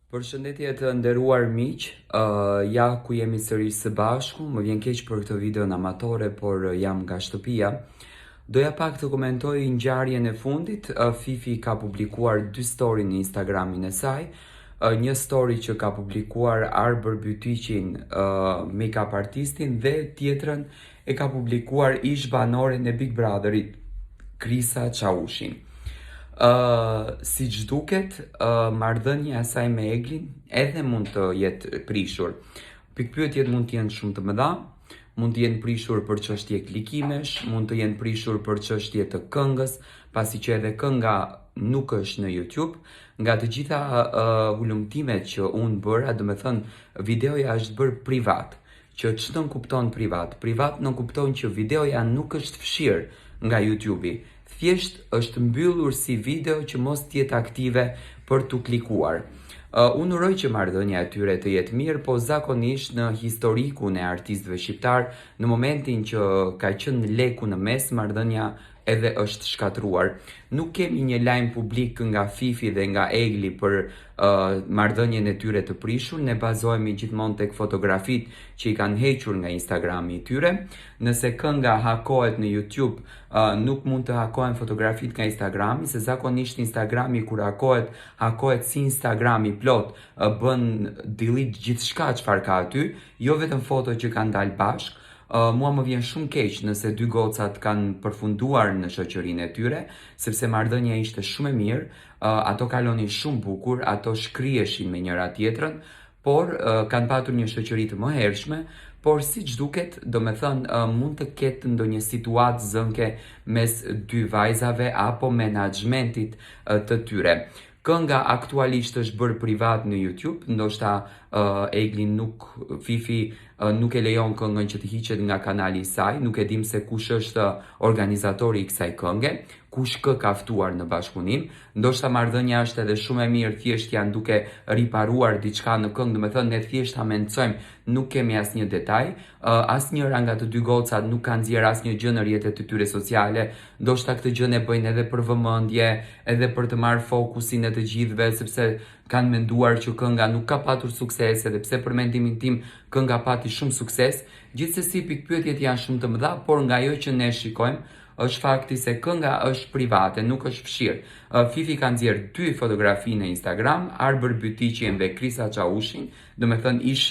Përshëndetje të nderuar miq, ja ku jemi sërish së bashku, më vjen keq për këtë video në amatore, por jam nga shtëpia. Doja pak të komentoj ngjarjen e fundit. Fifi ka publikuar 2 story në Instagramin e saj. Një story që ka publikuar Arbër Bytyqin, make-up artistin, dhe tjetrën e ka publikuar ish banore në Big Brotherit, Krisa Çavushin. Si që duket, marrëdhënia e saj me Eglin edhe mund të jetë prishur. Pikpyetjet mund të jenë shumë të mëdha, mund të jenë prishur për çështje klikimesh, mund të jenë prishur për çështje të këngës, pasi që edhe kënga nuk është në YouTube. Nga të gjitha hulumtimet që unë bëra, do të thënë videoja është bërë privat. Që ç'do të kupton privat? Privat nuk kupton që videoja nuk është fshirë nga YouTube-i. Thjesht është mbyllur si video që mos tjetë aktive për të klikuar. Unë uroj që marrëdhënia e tyre të jetë mirë, po zakonisht në historikun e artistëve shqiptar, në momentin që ka qenë leku në mes, marrëdhënia edhe është shkatruar. Nuk kemi një lajm publik nga Fifi dhe nga Egli për marrëdhënien e tyre të prishur, ne bazohemi gjithmonë tek fotografitë që i kanë hequr nga Instagrami i tyre. Nëse kënga hakohet në YouTube, nuk mund të hakohen fotografitë nga Instagrami, se zakonisht Instagrami kur hakohet si Instagrami plot, bën delete gjithçka çfarë ka aty, jo vetëm foto që kanë dalë bashkë. Mua më vjen shumë keq nëse dy gocat kanë përfunduar në shoqërinë e tyre, sepse marrëdhënia ishte shumë e mirë, ato kalonin shumë bukur, ato shkriheshin me njëra tjetrën, por kanë patur një shoqëri të mëhershme, por siç duket, domethënë mund të ketë ndonjë situatë zënke mes dy vajzave apo menaxhmentit të tyre. Kënga aktualisht është bërë privat në YouTube, ndoshta Fifi nuk e lejon këngën që të hiqet nga kanali i saj, nuk e dim se kush është organizatori i kësaj kënge, kush ka ftuar në bashkëpunim, ndoshta marrëdhënia është edhe shumë e mirë, thjesht janë duke riparuar diçka në këngë, domethënë ne thjesht ta mençojmë, nuk kemi asnjë detaj, asnjëra nga të dy gocat nuk kanë nxjerr asnjë gjë në rrjetet e tyre sociale, ndoshta këtë gjë e bëjnë edhe për vëmendje, edhe për të marrë fokusin e të gjithëve, sepse kanë menduar që kënga nuk ka patur sukses, edhe pse për mendimin tim kënga pati shumë sukses. Gjithsesi pikpyetjet janë shumë të mëdha, por nga ajo që ne shikojmë është fakti se kënga është private, nuk është fshirë. Fifi ka nxjerr 2 fotografi në Instagram, Arbër Bytyqin dhe Krisa Çavushin, domethënë ish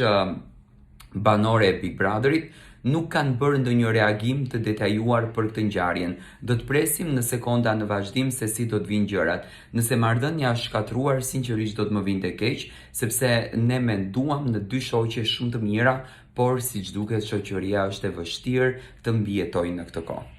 banore e Big Brotherit, nuk kanë bërë ndonjë reagim të detajuar për këtë ngjarje. Do të presim në sekonda në vazhdim se si do të vinë gjërat. Nëse marrëdhënia është shkatruar, sinqerisht do të më vinte keq, sepse ne menduam në 2 shoqe shumë të mira, por siç duket shoqëria është e vështirë të mbijetojë në këtë kohë.